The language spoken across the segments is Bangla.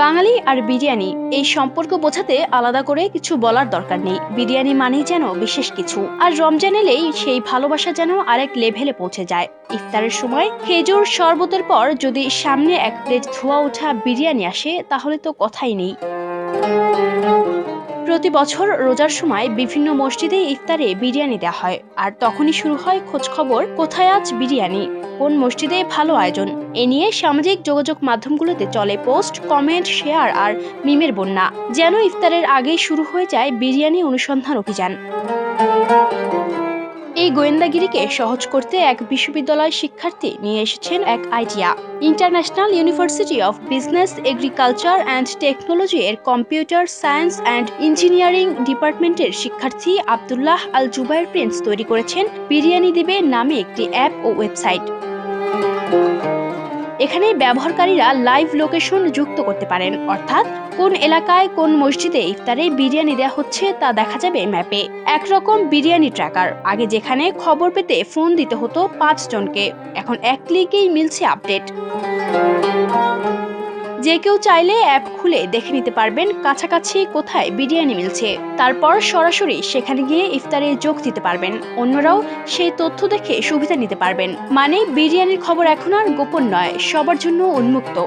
বাঙালি আর বিরিয়ানি এই সম্পর্ক বোঝাতে আলাদা করে কিছু বলার দরকার নেই। বিরিয়ানি মানেই যেন বিশেষ কিছু, আর রমজান এলেই সেই ভালোবাসা যেন আরেক লেভেলে পৌঁছে যায়। ইফতারের সময় খেজুর শরবতের পর যদি সামনে এক প্লেট ধোয়া ওঠা বিরিয়ানি আসে, তাহলে তো কথাই নেই। প্রতি বছর রোজার সময় বিভিন্ন মসজিদে ইফতারে বিরিয়ানি দেওয়া হয়, আর তখনই শুরু হয় খোঁজ খবর, কোথায় আজ বিরিয়ানি, কোন মসজিদে ভালো আয়োজন। এ নিয়ে সামাজিক যোগাযোগ মাধ্যমগুলোতে চলে পোস্ট, কমেন্ট, শেয়ার আর মিমের বন্যা। যেন ইফতারের আগেই শুরু হয়ে যায় বিরিয়ানি অনুসন্ধান অভিযান। এই গোয়েন্দাগিরিকে সহজ করতে এক বিশ্ববিদ্যালয় শিক্ষার্থী নিয়ে এসেছেন এক idea. International university of business, agriculture and technology এর কম্পিউটার সায়েন্স অ্যান্ড ইঞ্জিনিয়ারিং ডিপার্টমেন্টের শিক্ষার্থী আব্দুল্লাহ আল জুবায়ের প্রিন্স তৈরি করেছেন বিরিয়ানি দিবে নামে একটি অ্যাপ ও ওয়েবসাইট। এখানে ব্যবহারকারীরা লাইভ লোকেশন যুক্ত করতে পারেন, অর্থাৎ কোন এলাকায় কোন মসজিদে ইফতারে বিরিয়ানি দেওয়া হচ্ছে তা দেখা যাবে ম্যাপে। একরকম বিরিয়ানি ট্র্যাকার। আগে যেখানে খবর পেতে ফোন দিতে হতো 5 জনকে, এখন এক ক্লিকেই মিলছে আপডেট। যে কেউ চাইলে অ্যাপ খুলে দেখে নিতে পারবেন কাছাকাছি কোথায় বিরিয়ানি মিলছে, তারপর সরাসরি সেখানে গিয়ে ইফতারে যোগ দিতে পারবেন। অন্যরাও সেই তথ্য দেখে সুবিধা নিতে পারবেন। মানে বিরিয়ানির খবর এখন আর গোপন নয়, সবার জন্য উন্মুক্ত।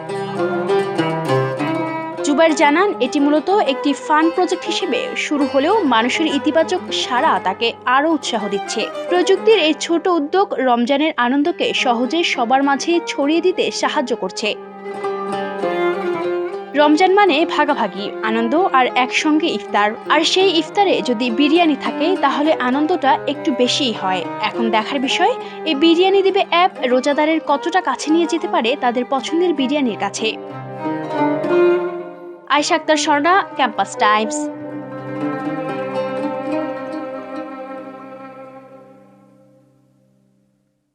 জুবায়ের জানান, এটি মূলত একটি ফান প্রজেক্ট হিসেবে শুরু হলেও মানুষের ইতিবাচক সাড়া তাকে আরও উৎসাহ দিচ্ছে। প্রযুক্তির এই ছোট উদ্যোগ রমজানের আনন্দকে সহজে সবার মাঝে ছড়িয়ে দিতে সাহায্য করছে। রমজান মানে ভাগাভাগি, আনন্দ আর একসঙ্গে ইফতার। আর সেই ইফতারে যদি বিরিয়ানি থাকে, তাহলে আনন্দটা একটু বেশিই হয়। এখন দেখার বিষয়, এই বিরিয়ানি দিবে অ্যাপ রোজাদারের কতটা কাছে নিয়ে যেতে পারে তাদের পছন্দের বিরিয়ানির কাছে। Ayesha Akter Swarna, Campus Times.